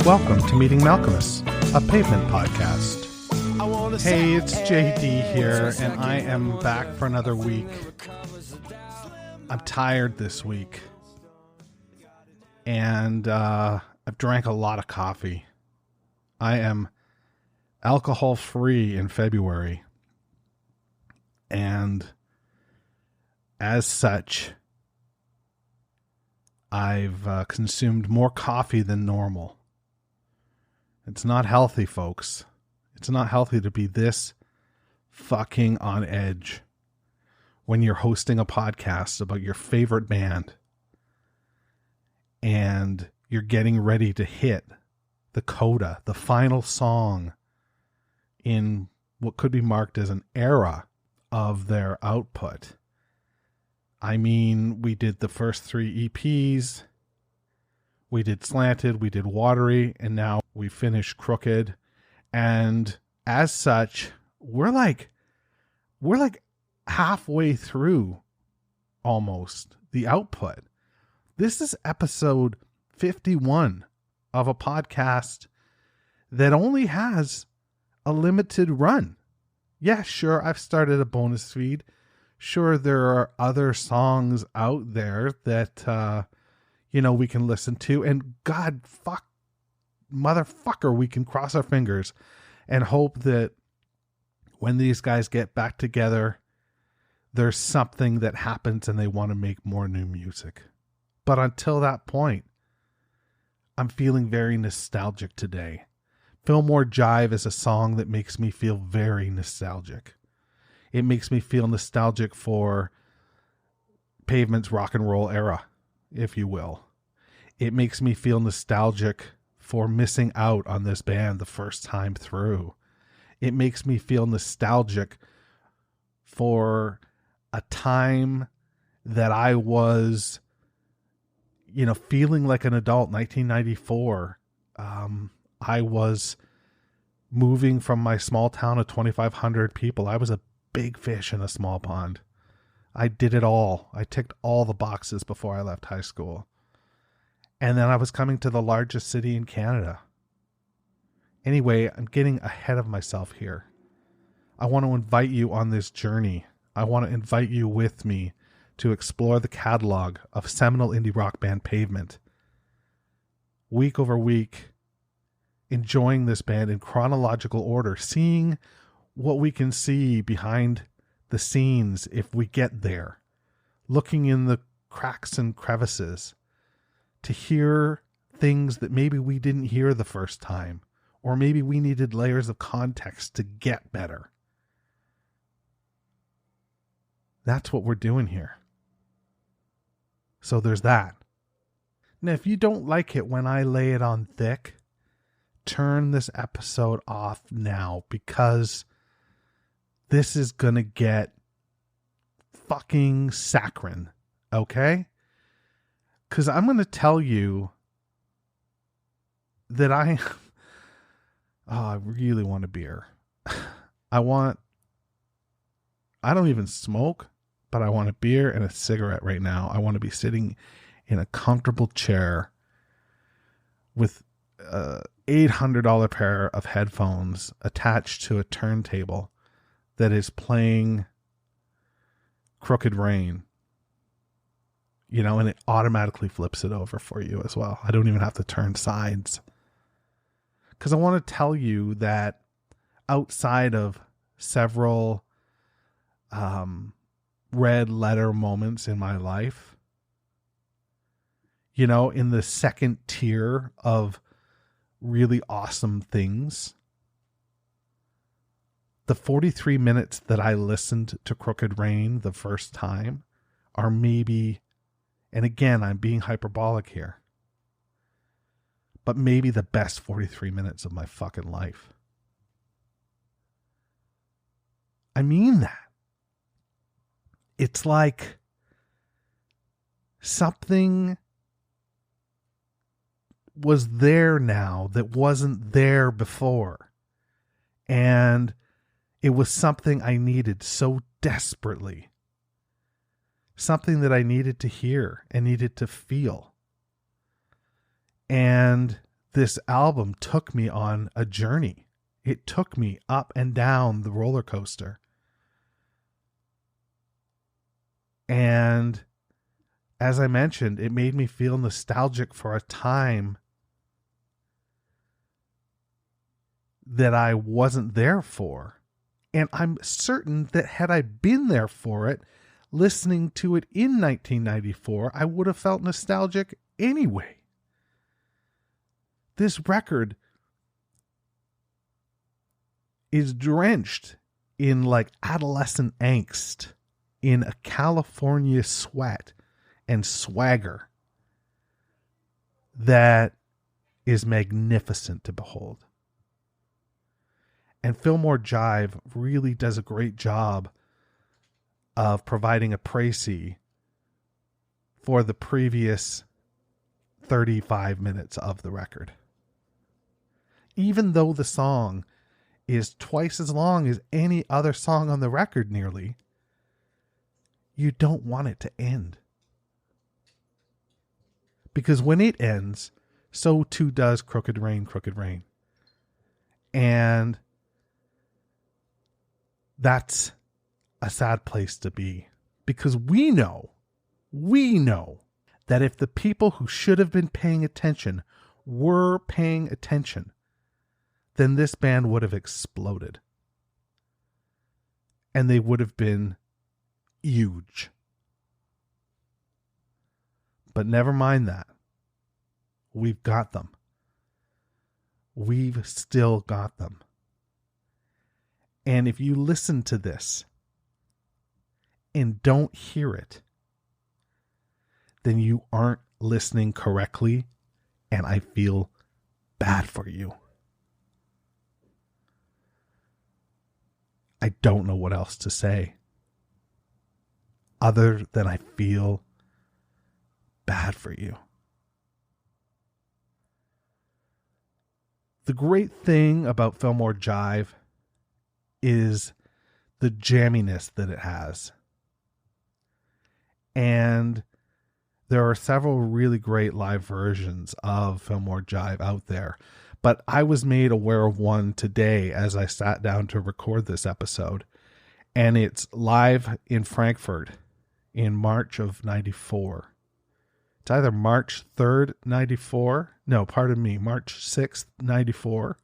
Welcome to Meeting Malcolmus, a pavement podcast. Hey, it's JD here, and I am back for another week. I'm tired this week, and I've drank a lot of coffee. I am alcohol-free in February, and as such, I've consumed more coffee than normal. It's not healthy, folks. It's not healthy to be this fucking on edge when you're hosting a podcast about your favorite band and you're getting ready to hit the coda, the final song in what could be marked as an era of their output. I mean, we did the first 3 EPs, we did Slanted, we did Watery, and now we finished Crooked. And as such, we're like halfway through almost the output. This is episode 51 of a podcast that only has a limited run. Yeah, sure, I've started a bonus feed. Sure, there are other songs out there that, we can listen to. And motherfucker, we can cross our fingers and hope that when these guys get back together, there's something that happens and they want to make more new music. But until that point, I'm feeling very nostalgic today. Fillmore Jive is a song that makes me feel very nostalgic. It makes me feel nostalgic for Pavement's rock and roll era, if you will. It makes me feel nostalgic for missing out on this band the first time through. It makes me feel nostalgic for a time that I was, feeling like an adult. 1994. I was moving from my small town of 2,500 people. I was a big fish in a small pond. I did it all. I ticked all the boxes before I left high school. And then I was coming to the largest city in Canada. Anyway, I'm getting ahead of myself here. I want to invite you on this journey. I want to invite you with me to explore the catalog of seminal indie rock band Pavement. Week over week, enjoying this band in chronological order, seeing what we can see behind the scenes if we get there, looking in the cracks and crevices to hear things that maybe we didn't hear the first time, or maybe we needed layers of context to get better. That's what we're doing here. So there's that. Now, if you don't like it when I lay it on thick, turn this episode off now, because this is going to get fucking saccharine, okay? Because I'm going to tell you that I really want a beer. I don't even smoke, but I want a beer and a cigarette right now. I want to be sitting in a comfortable chair with a $800 pair of headphones attached to a turntable that is playing Crooked Rain, and it automatically flips it over for you as well. I don't even have to turn sides. Because I want to tell you that outside of several red letter moments in my life, in the second tier of really awesome things, the 43 minutes that I listened to Crooked Rain the first time are maybe, and again, I'm being hyperbolic here, but maybe the best 43 minutes of my fucking life. I mean that. It's like something was there now that wasn't there before. And it was something I needed so desperately. Something that I needed to hear and needed to feel. And this album took me on a journey. It took me up and down the roller coaster. And as I mentioned, it made me feel nostalgic for a time that I wasn't there for. And I'm certain that had I been there for it, listening to it in 1994, I would have felt nostalgic anyway. This record is drenched in like adolescent angst, in a California sweat and swagger that is magnificent to behold. And Fillmore Jive really does a great job of providing a précis for the previous 35 minutes of the record. Even though the song is twice as long as any other song on the record nearly, you don't want it to end. Because when it ends, so too does Crooked Rain, Crooked Rain. And that's a sad place to be. Because we know that if the people who should have been paying attention were paying attention, then this band would have exploded. And they would have been huge. But never mind that. We've got them. We've still got them. And if you listen to this and don't hear it, then you aren't listening correctly, and I feel bad for you. I don't know what else to say other than I feel bad for you. The great thing about Fillmore Jive is the jamminess that it has. And there are several really great live versions of Fillmore Jive out there. But I was made aware of one today as I sat down to record this episode. And it's live in Frankfurt in March of 94. It's either March 3rd, 94. No, pardon me, March 6th, 94.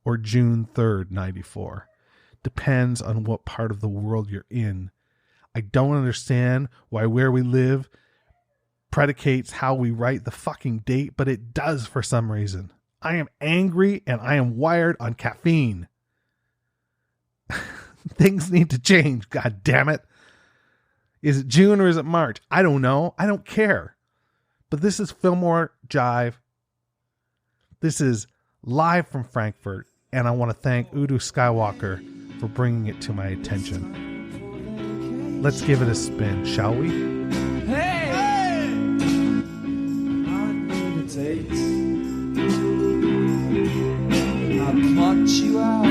Or June 3rd, 94. Depends on what part of the world you're in. I don't understand why where we live predicates how we write the fucking date, but it does for some reason. I am angry and I am wired on caffeine. Things need to change, god damn it. Is it June or is it March? I don't know. I don't care. But this is Fillmore Jive. This is live from Frankfurt, and I want to thank Udo Skywalker for bringing it to my attention. Let's give it a spin, shall we? Hey! I need a date. I plucked you out,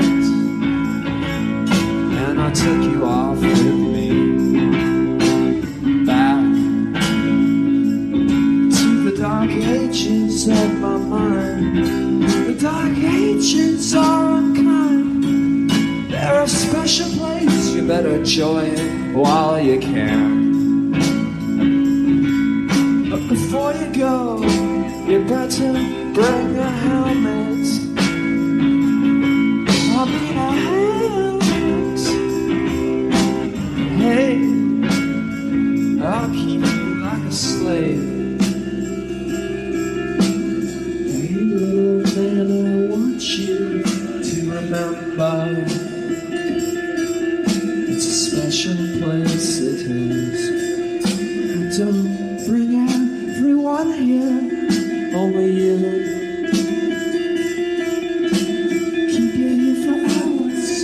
and I took you off with me, back to the dark ages of my mind. The dark ages are unkind. They're a special place. You better enjoy it while you can. But before you go, you better bring a helmet. I mean a helmet. Hey, I'll keep you like a slave. Hey, little man, I want you to remember. It's a special place it is. Don't bring everyone here, only you. Keep you here for hours.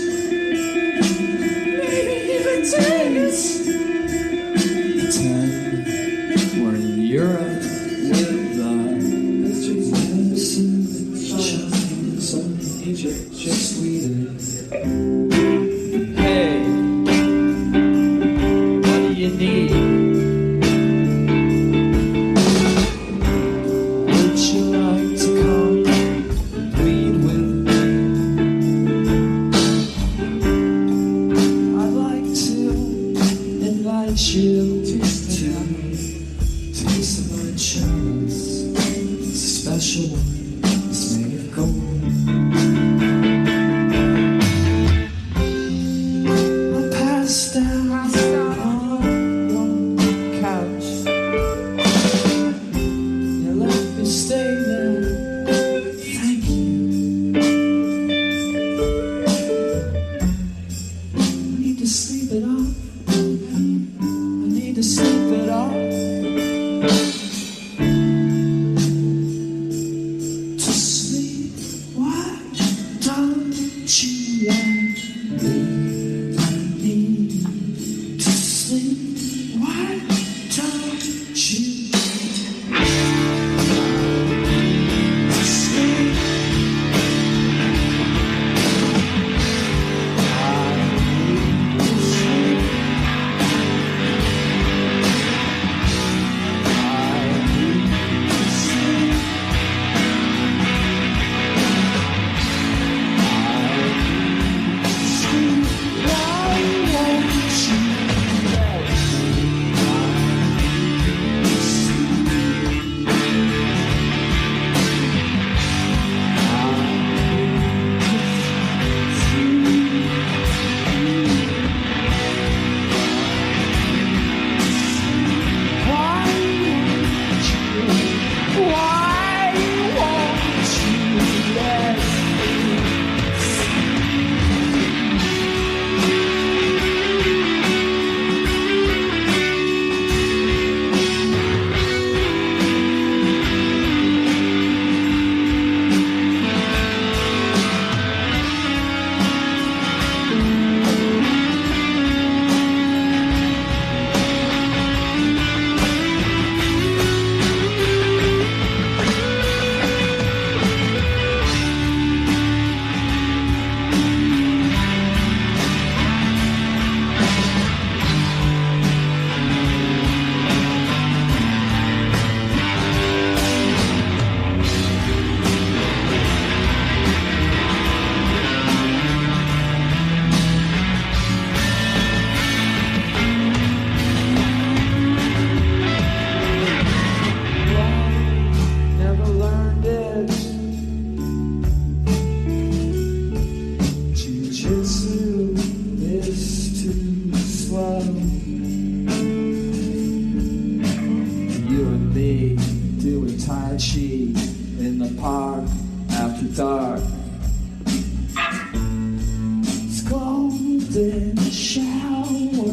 in the shower,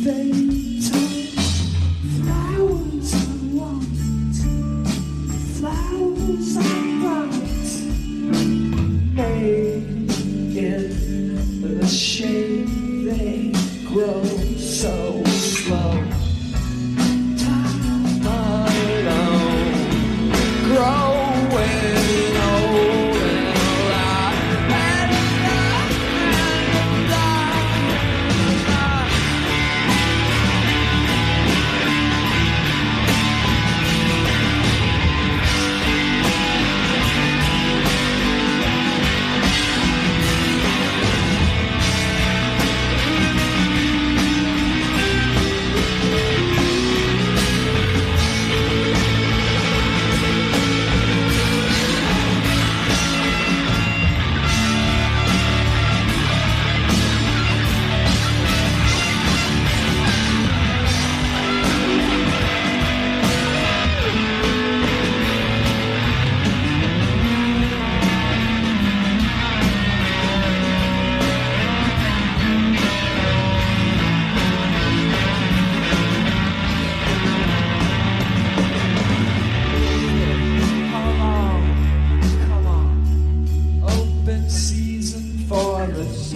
fade time. Flowers I want, flowers I want, made in the shade they grow so slow. Time alone, growing old and alive, and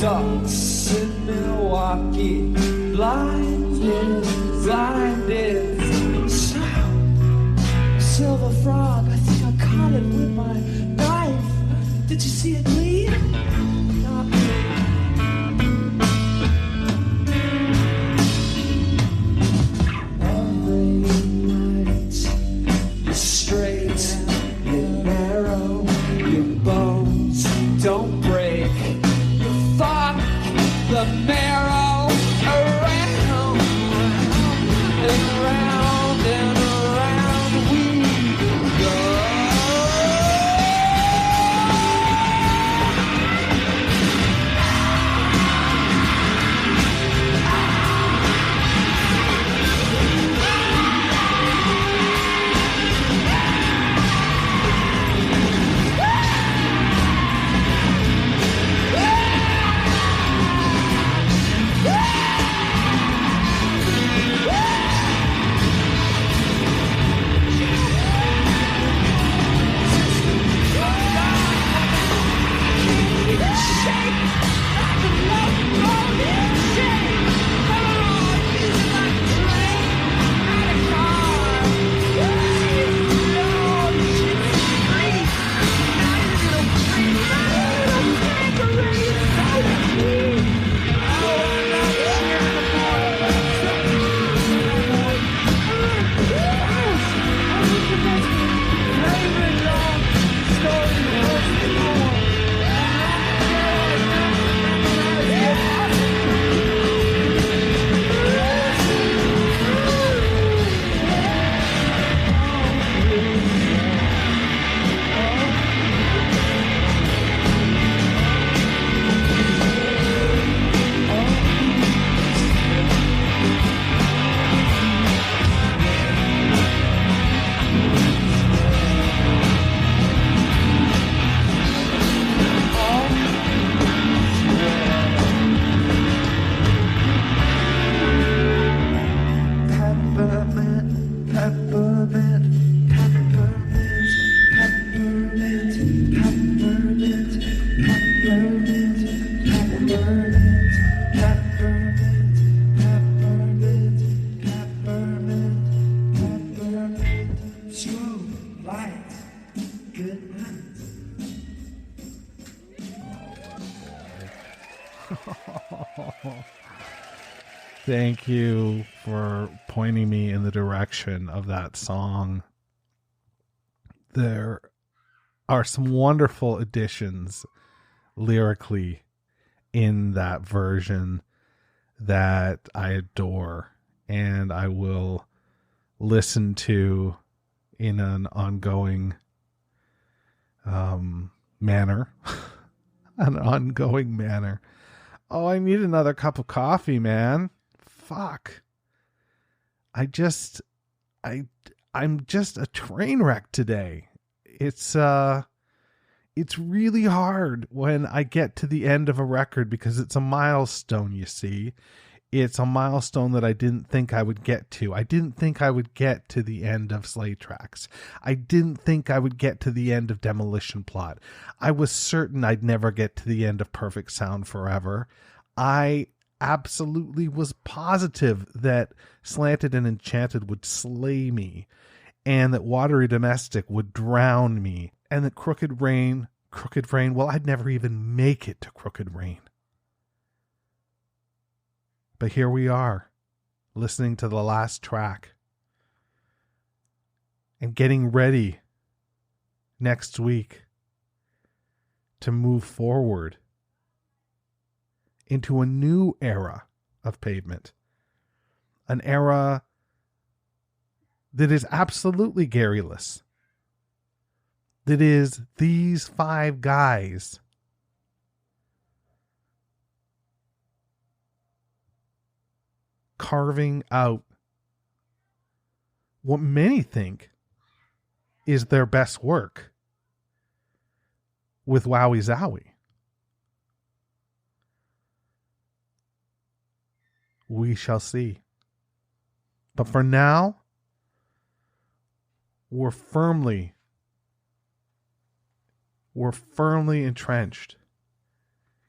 Ducks in Milwaukee, blinded, blinded. Sound, silver frog. I think I caught it with my knife. Did you see it bleed? Not me. Every night you're straight, you're narrow, your bones don't break. The marrow around and around and around we go. Thank you for pointing me in the direction of that song. There are some wonderful additions lyrically in that version that I adore and I will listen to in an ongoing manner. An ongoing manner. Oh, I need another cup of coffee, man. Fuck. I'm just a train wreck today. It's it's really hard when I get to the end of a record because it's a milestone, you see. It's a milestone that I didn't think I would get to. I didn't think I would get to the end of Slay Tracks. I didn't think I would get to the end of Demolition Plot. I was certain I'd never get to the end of Perfect Sound Forever. I absolutely was positive that Slanted and Enchanted would slay me, and that Watery Domestic would drown me, and that Crooked Rain, well, I'd never even make it to Crooked Rain. But here we are, listening to the last track and getting ready next week to move forward into a new era of Pavement. An era that is absolutely Garryless. That is these 5 guys carving out what many think is their best work with Wowie Zowie. We shall see. But for now, we're firmly entrenched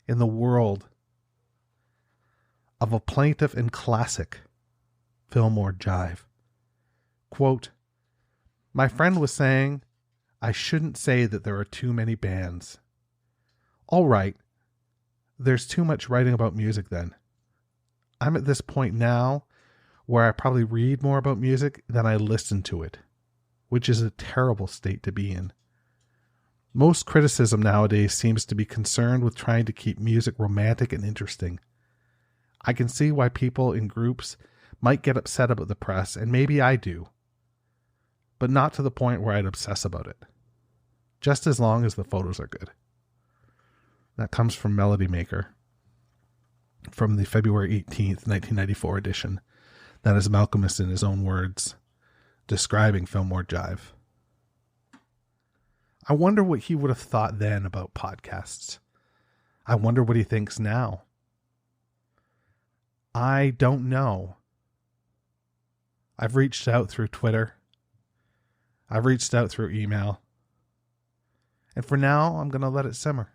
in the world of a plaintive and classic Fillmore jive. Quote, my friend was saying, I shouldn't say that there are too many bands. All right, there's too much writing about music then. I'm at this point now where I probably read more about music than I listen to it, which is a terrible state to be in. Most criticism nowadays seems to be concerned with trying to keep music romantic and interesting. I can see why people in groups might get upset about the press, and maybe I do, but not to the point where I'd obsess about it. Just as long as the photos are good. That comes from Melody Maker, from the February 18th, 1994 edition. That is Malcolmus in his own words, describing Fillmore Jive. I wonder what he would have thought then about podcasts. I wonder what he thinks now. I don't know. I've reached out through Twitter. I've reached out through email. And for now, I'm going to let it simmer.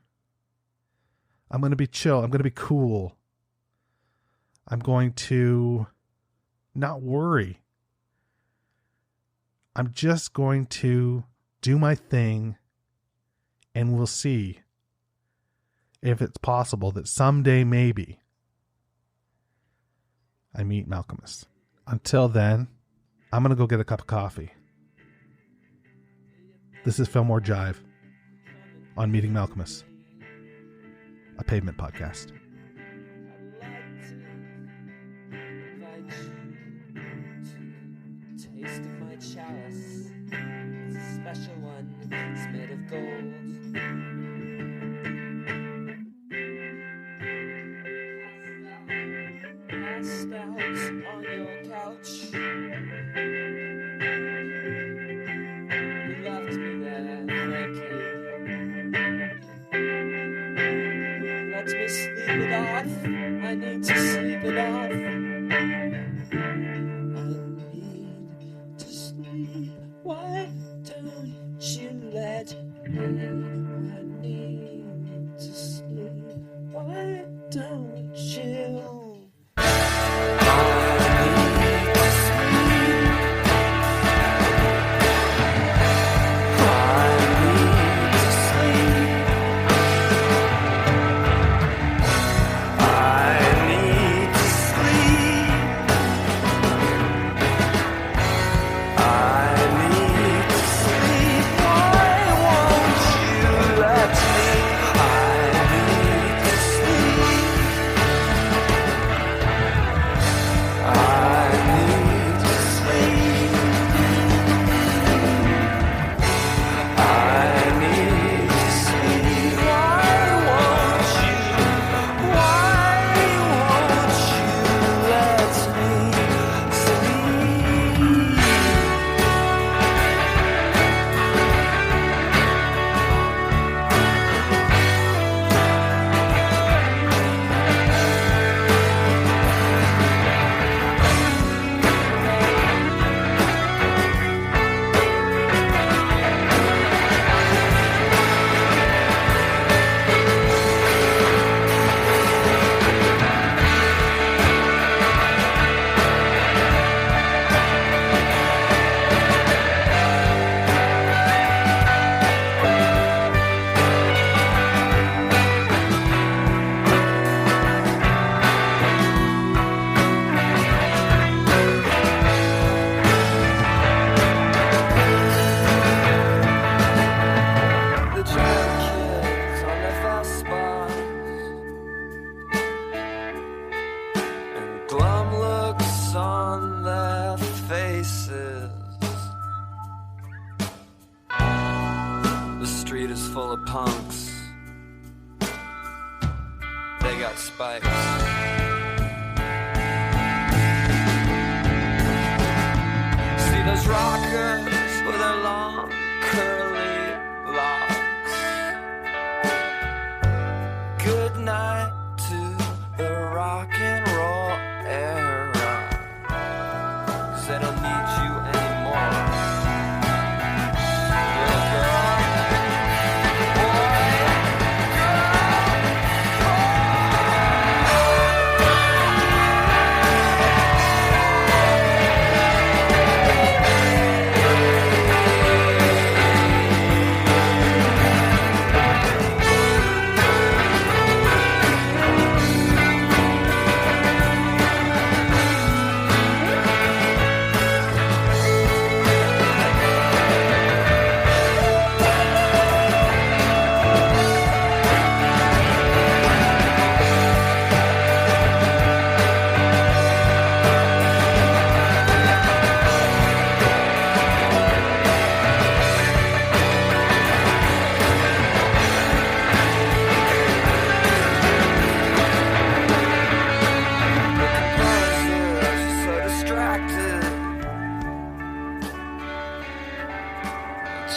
I'm going to be chill. I'm going to be cool. I'm going to not worry. I'm just going to do my thing, and we'll see if it's possible that someday maybe I meet Malcolmus. Until then, I'm going to go get a cup of coffee. This is Fillmore Jive on Meeting Malcolmus, a Pavement podcast. Taste of my chalice. It's a special one. It's made of gold. Passed out on your couch. You left me there, thank you. Let me sleep it off. I need to sleep it off. Why don't you let me? I need to sleep. Why don't you? full of punks. They got spikes. See those rockers with their long curly locks. Good night to the rock and roll era, 'cause they don't need you anymore. Little girl, boy,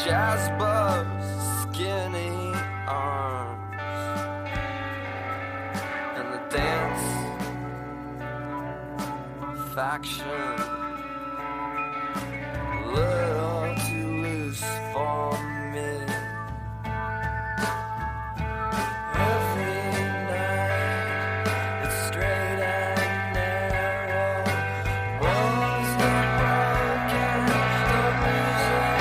jazz buzz, skinny arms, and the dance faction, a little too loose for me. Every night it's straight and narrow, bones get broken, the music.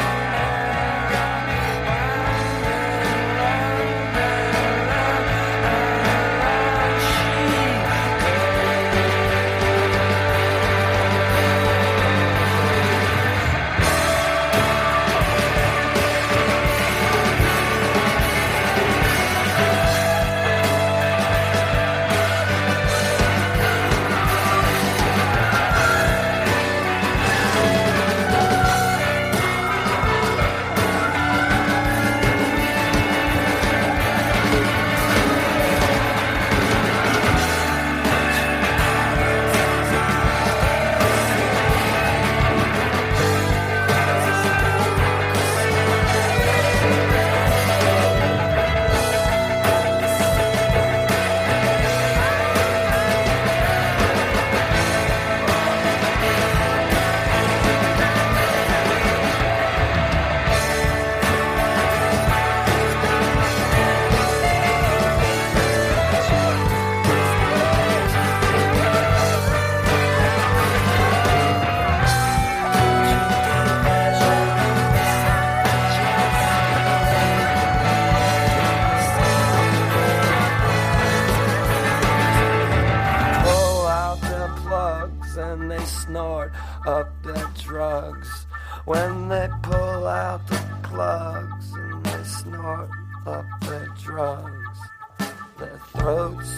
And they snort up their drugs when they pull out the plugs, and they snort up their drugs. Their throats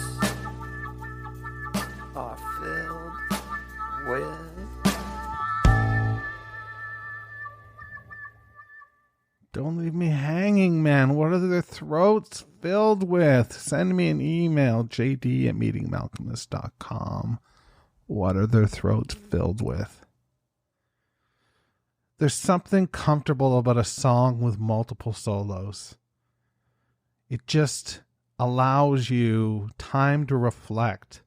are filled with. Don't leave me hanging, man. What are their throats filled with? Send me an email, jd@meetingmalcolmist.com. What are their throats filled with? There's something comfortable about a song with multiple solos. It just allows you time to reflect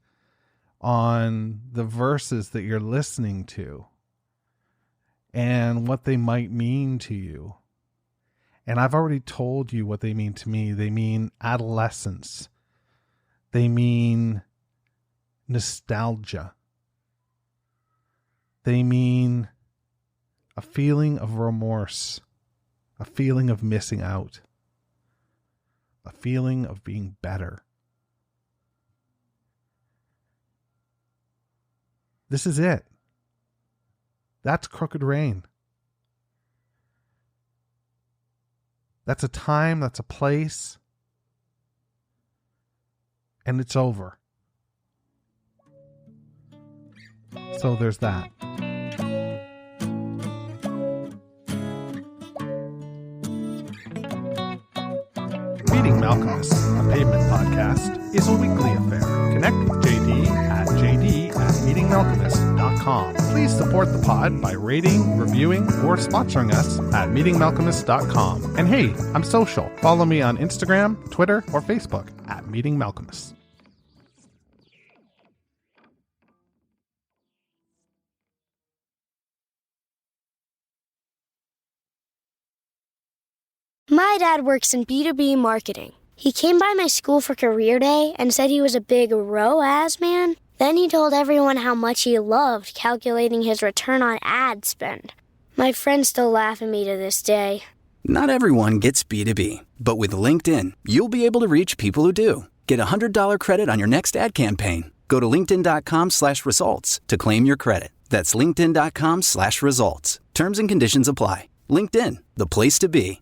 on the verses that you're listening to and what they might mean to you. And I've already told you what they mean to me. They mean adolescence. They mean nostalgia. They mean a feeling of remorse, a feeling of missing out, a feeling of being better. This is it. That's Crooked Rain. That's a time, that's a place, and it's over. So there's that. Alchemists, a pavement podcast, is a weekly affair. Connect with JD at meetingalchemist.com. Please support the pod by rating, reviewing, or sponsoring us at meetingalchemist.com. And hey, I'm social. Follow me on Instagram, Twitter, or Facebook at Meeting Alchemists. My dad works in B2B marketing. He came by my school for career day and said he was a big ROAS man. Then he told everyone how much he loved calculating his return on ad spend. My friends still laugh at me to this day. Not everyone gets B2B, but with LinkedIn, you'll be able to reach people who do. Get a $100 credit on your next ad campaign. Go to linkedin.com/results to claim your credit. That's linkedin.com/results. Terms and conditions apply. LinkedIn, the place to be.